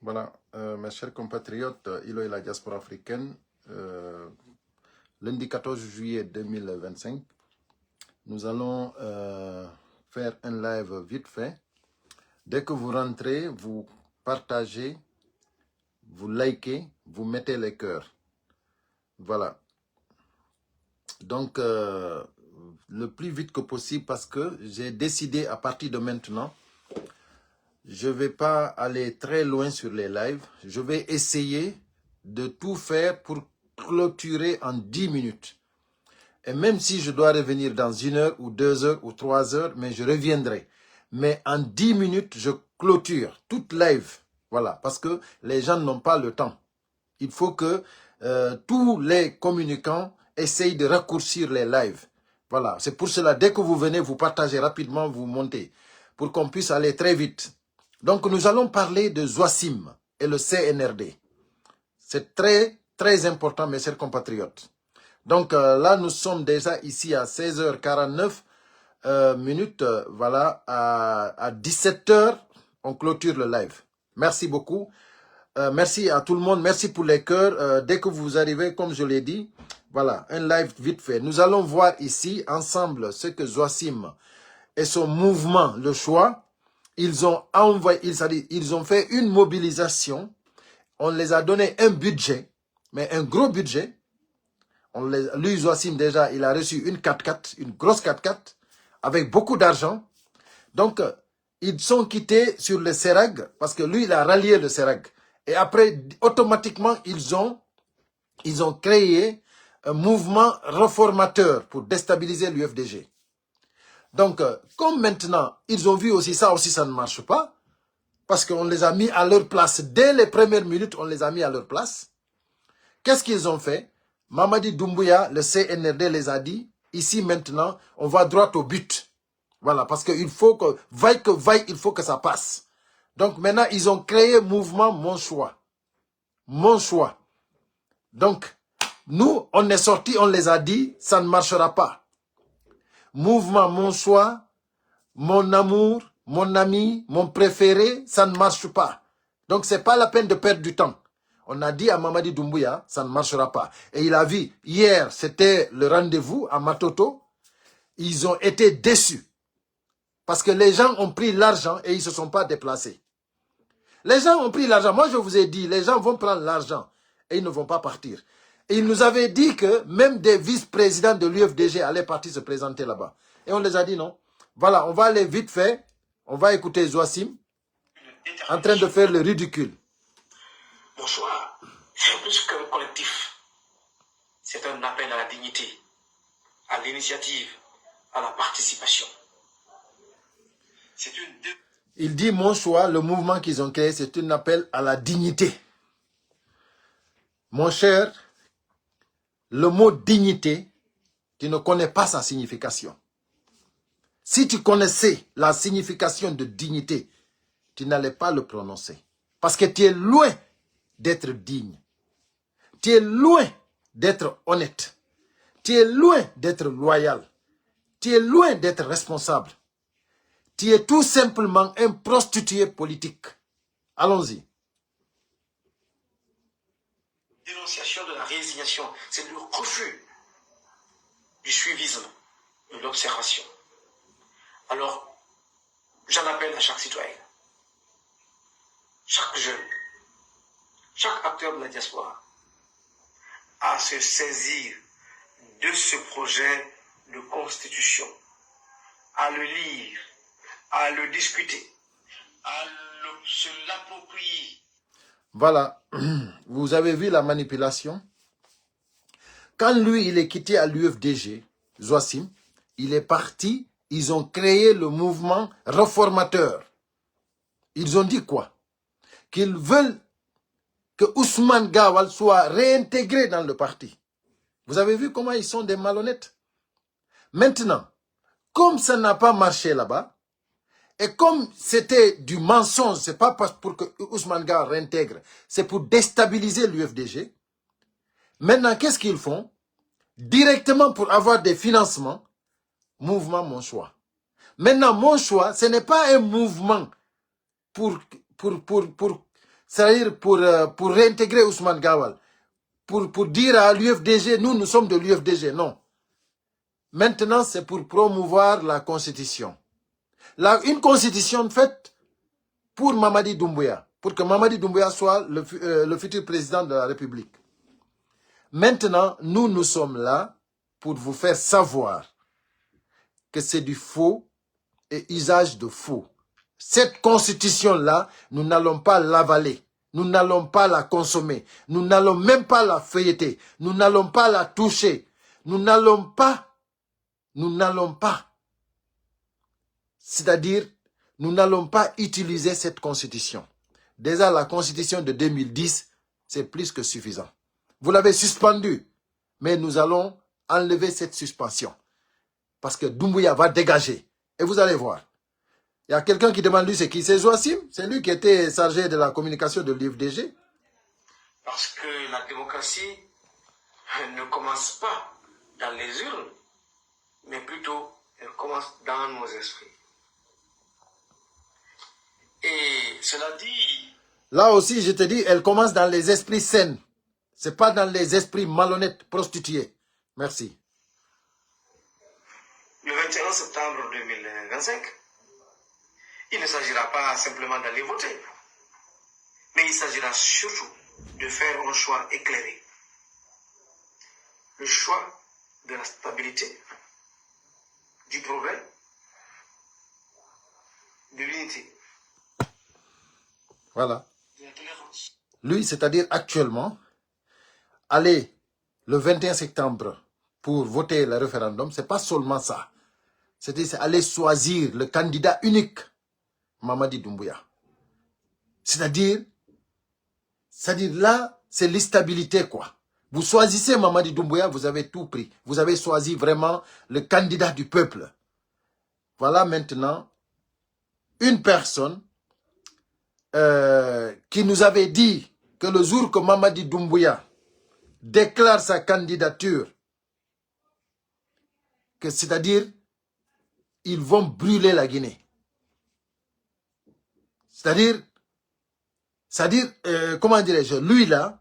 Voilà, mes chers compatriotes, Ilo et la diaspora africaine, lundi 14 juillet 2025, nous allons faire un live vite fait. Dès que vous rentrez, vous partagez, vous likez, vous mettez les cœurs. Voilà. Donc, le plus vite que possible parce que j'ai décidé à partir de maintenant, je ne vais pas aller très loin sur les lives. Je vais essayer de tout faire pour clôturer en 10 minutes. Et même si je dois revenir dans 1 heure ou 2 heures ou 3 heures, mais je reviendrai. Mais en 10 minutes, je clôture toute live. Voilà, parce que les gens n'ont pas le temps. Il faut que tous les communicants essayent de raccourcir les lives. Voilà, c'est pour cela, dès que vous venez, vous partagez rapidement, vous montez, pour qu'on puisse aller très vite. Donc, nous allons parler de Zouassim et le CNRD. C'est très, très important, mes chers compatriotes. Donc, là, nous sommes déjà ici à 16h49 minutes. Voilà, à 17h, on clôture le live. Merci beaucoup. Merci à tout le monde. Merci pour les cœurs. Dès que vous arrivez, comme je l'ai dit, voilà, un live vite fait. Nous allons voir ici, ensemble, ce que Zouassim et son mouvement, le choix, ils ont envoyé, ils ont fait une mobilisation. On les a donné un budget, mais un gros budget. Lui, Zouassim, déjà, il a reçu une 4x4, une grosse 4x4, avec beaucoup d'argent. Donc, ils sont quittés sur le CERAG, parce que lui, il a rallié le CERAG. Et après, automatiquement, ils ont créé un mouvement réformateur pour déstabiliser l'UFDG. Donc, comme maintenant, ils ont vu aussi, ça ne marche pas, parce qu'on les a mis à leur place. Dès les premières minutes, on les a mis à leur place. Qu'est-ce qu'ils ont fait? Mamadi Doumbouya, le CNRD les a dit, ici maintenant, on va droit au but. Voilà, parce qu'il faut que vaille, il faut que ça passe. Donc maintenant, ils ont créé mouvement Mon Choix. Mon Choix. Donc, nous, on est sortis, on les a dit, ça ne marchera pas. Mouvement Mon Choix, mon amour, mon ami, mon préféré, ça ne marche pas. Donc, c'est pas la peine de perdre du temps. On a dit à Mamadi Doumbouya, ça ne marchera pas. Et il a vu, hier, c'était le rendez-vous à Matoto. Ils ont été déçus. Parce que les gens ont pris l'argent et ils ne se sont pas déplacés. Les gens ont pris l'argent. Moi, je vous ai dit, les gens vont prendre l'argent et ils ne vont pas partir. Et ils nous avaient dit que même des vice-présidents de l'UFDG allaient partir se présenter là-bas. Et on les a dit non. Voilà, on va aller vite fait. On va écouter Zouassim en train de faire le ridicule. Mon choix, c'est plus qu'un collectif. C'est un appel à la dignité, à l'initiative, à la participation. Il dit Mon Choix, le mouvement qu'ils ont créé, c'est un appel à la dignité. Mon cher, le mot dignité, tu ne connais pas sa signification. Si tu connaissais la signification de dignité, tu n'allais pas le prononcer. Parce que tu es loin d'être digne. Tu es loin d'être honnête. Tu es loin d'être loyal. Tu es loin d'être responsable. Tu es tout simplement un prostitué politique. Allons-y. Dénonciation de la résignation, c'est le refus du suivisme, de l'observation. Alors, j'en appelle à chaque citoyen, chaque jeune, chaque acteur de la diaspora, à se saisir de ce projet de constitution, à le lire, à le discuter, à se l'approprier. Voilà, vous avez vu la manipulation. Quand lui, il est quitté à l'UFDG, Zouassim, il est parti, ils ont créé le mouvement réformateur. Ils ont dit quoi? Qu'ils veulent que Ousmane Gawal soit réintégré dans le parti. Vous avez vu comment ils sont des malhonnêtes? Maintenant, comme ça n'a pas marché là-bas, et comme c'était du mensonge, c'est pas pour que Ousmane Gawal réintègre, c'est pour déstabiliser l'UFDG. Maintenant, qu'est-ce qu'ils font? Directement pour avoir des financements, mouvement Mon Choix. Maintenant, Mon Choix, ce n'est pas un mouvement c'est-à-dire pour réintégrer Ousmane Gawal, pour dire à l'UFDG, nous sommes de l'UFDG, non. Maintenant, c'est pour promouvoir la constitution. Une constitution faite pour Mamadi Doumbouya, pour que Mamadi Doumbouya soit le futur président de la République. Maintenant, nous sommes là pour vous faire savoir que c'est du faux et usage de faux. Cette constitution-là, nous n'allons pas l'avaler. Nous n'allons pas la consommer. Nous n'allons même pas la feuilleter. Nous n'allons pas la toucher. Nous n'allons pas. C'est-à-dire, nous n'allons pas utiliser cette constitution. Déjà, la constitution de 2010, c'est plus que suffisant. Vous l'avez suspendue, mais nous allons enlever cette suspension. Parce que Doumbouya va dégager. Et vous allez voir. Il y a quelqu'un qui demande lui c'est qui? C'est Joachim. C'est lui qui était chargé de la communication de l'UFDG. Parce que la démocratie ne commence pas dans les urnes, mais plutôt elle commence dans nos esprits. Et cela dit... Là aussi, je te dis, elle commence dans les esprits sains. Ce n'est pas dans les esprits malhonnêtes, prostitués. Merci. Le 21 septembre 2025, il ne s'agira pas simplement d'aller voter, mais il s'agira surtout de faire un choix éclairé. Le choix de la stabilité, du progrès, de l'unité. Voilà. De la tolérance. Lui, c'est-à-dire actuellement, aller le 21 septembre pour voter le référendum, ce n'est pas seulement ça. C'est-à-dire aller choisir le candidat unique, Mamadi Doumbouya. C'est-à-dire là, c'est l'instabilité, quoi. Vous choisissez Mamadi Doumbouya, vous avez tout pris. Vous avez choisi vraiment le candidat du peuple. Voilà maintenant une personne qui nous avait dit que le jour que Mamadi Doumbouya déclare sa candidature, que c'est-à-dire, ils vont brûler la Guinée. C'est-à-dire, comment dirais-je, lui là,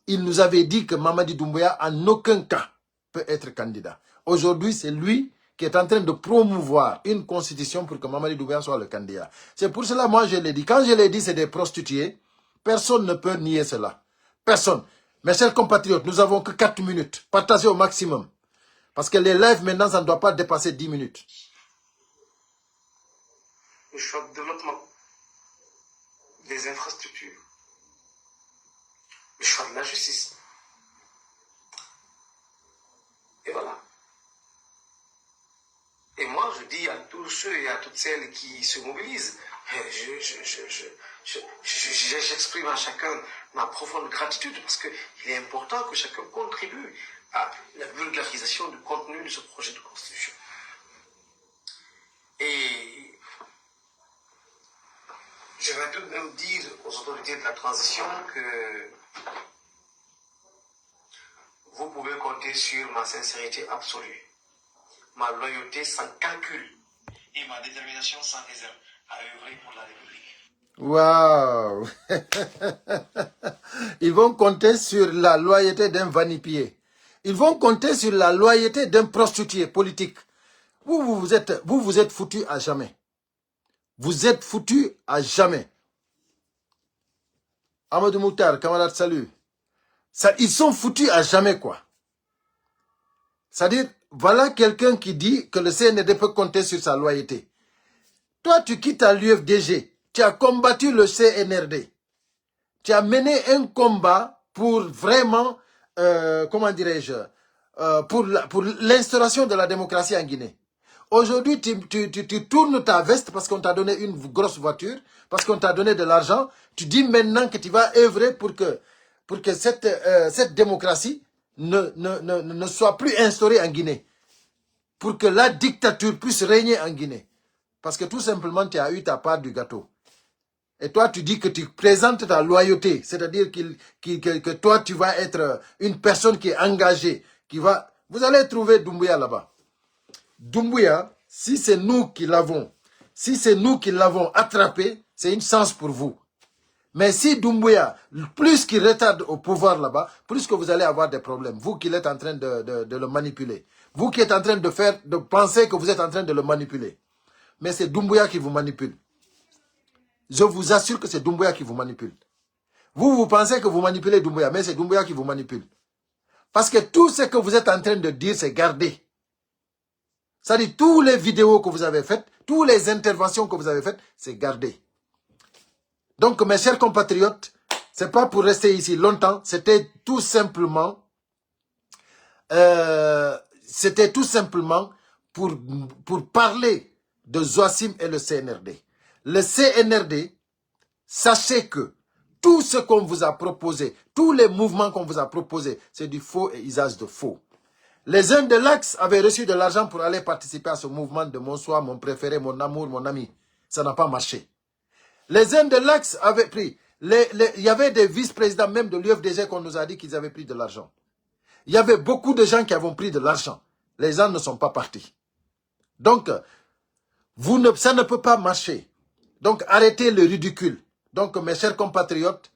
il nous avait dit que Mamadi Doumbouya en aucun cas peut être candidat. Aujourd'hui, c'est lui qui est en train de promouvoir une constitution pour que Mamadi Doumbouya soit le candidat. C'est pour cela, moi, je l'ai dit. Quand je l'ai dit, c'est des prostituées. Personne ne peut nier cela. Personne. Mes chers compatriotes, nous n'avons que 4 minutes. Partagez au maximum. Parce que les lives, maintenant, ça ne doit pas dépasser 10 minutes. Le choix de développement des infrastructures, le choix de la justice. Et voilà. Et moi, je dis à tous ceux et à toutes celles qui se mobilisent, j'exprime à chacun ma profonde gratitude parce qu'il est important que chacun contribue à la vulgarisation du contenu de ce projet de constitution. Et je vais tout de même dire aux autorités de la transition que vous pouvez compter sur ma sincérité absolue, ma loyauté sans calcul et ma détermination sans réserve à œuvrer pour la République. Waouh! Ils vont compter sur la loyauté d'un vanipier. Ils vont compter sur la loyauté d'un prostitué politique. Vous êtes foutus à jamais. Vous êtes foutus à jamais. Amadou Moutar, camarade, salut. Ils sont foutus à jamais, quoi. C'est-à-dire, voilà quelqu'un qui dit que le CNRD peut compter sur sa loyauté. Toi, tu quittes à l'UFDG. Tu as combattu le CNRD. Tu as mené un combat pour vraiment, comment dirais-je, pour l'instauration de la démocratie en Guinée. Aujourd'hui, tu tournes ta veste parce qu'on t'a donné une grosse voiture, parce qu'on t'a donné de l'argent. Tu dis maintenant que tu vas œuvrer pour que cette démocratie ne soit plus instaurée en Guinée. Pour que la dictature puisse régner en Guinée. Parce que tout simplement, tu as eu ta part du gâteau. Et toi, tu dis que tu présentes ta loyauté. C'est-à-dire que toi, tu vas être une personne qui est engagée. Vous allez trouver Doumbouya là-bas. Doumbouya, si c'est nous qui l'avons attrapé, c'est une chance pour vous. Mais si Doumbouya, plus qu'il retarde au pouvoir là-bas, plus que vous allez avoir des problèmes. Vous qui êtes en train de le manipuler. Vous qui êtes en train de penser que vous êtes en train de le manipuler. Mais c'est Doumbouya qui vous manipule. Je vous assure que c'est Doumbouya qui vous manipule. Vous pensez que vous manipulez Doumbouya, mais c'est Doumbouya qui vous manipule. Parce que tout ce que vous êtes en train de dire, c'est gardé. C'est-à-dire, toutes les vidéos que vous avez faites, toutes les interventions que vous avez faites, c'est gardé. Donc, mes chers compatriotes, c'est pas pour rester ici longtemps, c'était tout simplement pour parler de Zoassim et le CNRD. Le CNRD, sachez que tout ce qu'on vous a proposé, tous les mouvements qu'on vous a proposés, c'est du faux et usage de faux. Les uns de l'Axe avaient reçu de l'argent pour aller participer à ce mouvement de mon soi, mon préféré, mon amour, mon ami. Ça n'a pas marché. Les uns de l'Axe avaient pris. Il y avait des vice-présidents même de l'UFDG qu'on nous a dit qu'ils avaient pris de l'argent. Il y avait beaucoup de gens qui avaient pris de l'argent. Les gens ne sont pas partis. Donc, ça ne peut pas marcher. Donc, arrêtez le ridicule. Donc, mes chers compatriotes,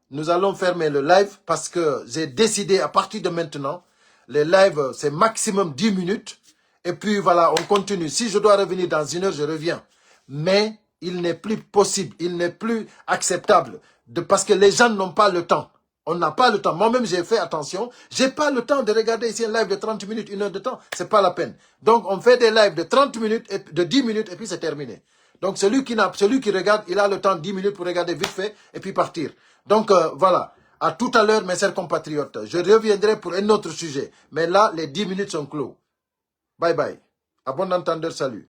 nous allons fermer le live parce que j'ai décidé à partir de maintenant, les lives, c'est maximum 10 minutes. Et puis, voilà, on continue. Si je dois revenir dans 1 heure, je reviens. Mais il n'est plus possible, il n'est plus acceptable parce que les gens n'ont pas le temps. On n'a pas le temps. Moi-même, j'ai fait attention. J'ai pas le temps de regarder ici un live de 30 minutes, 1 heure de temps. C'est pas la peine. Donc, on fait des lives de 30 minutes, de 10 minutes, et puis c'est terminé. Donc, celui qui regarde, il a le temps 10 minutes pour regarder vite fait, et puis partir. Donc, voilà. À tout à l'heure, mes chers compatriotes. Je reviendrai pour un autre sujet. Mais là, les 10 minutes sont clos. Bye bye. À bon entendeur, salut.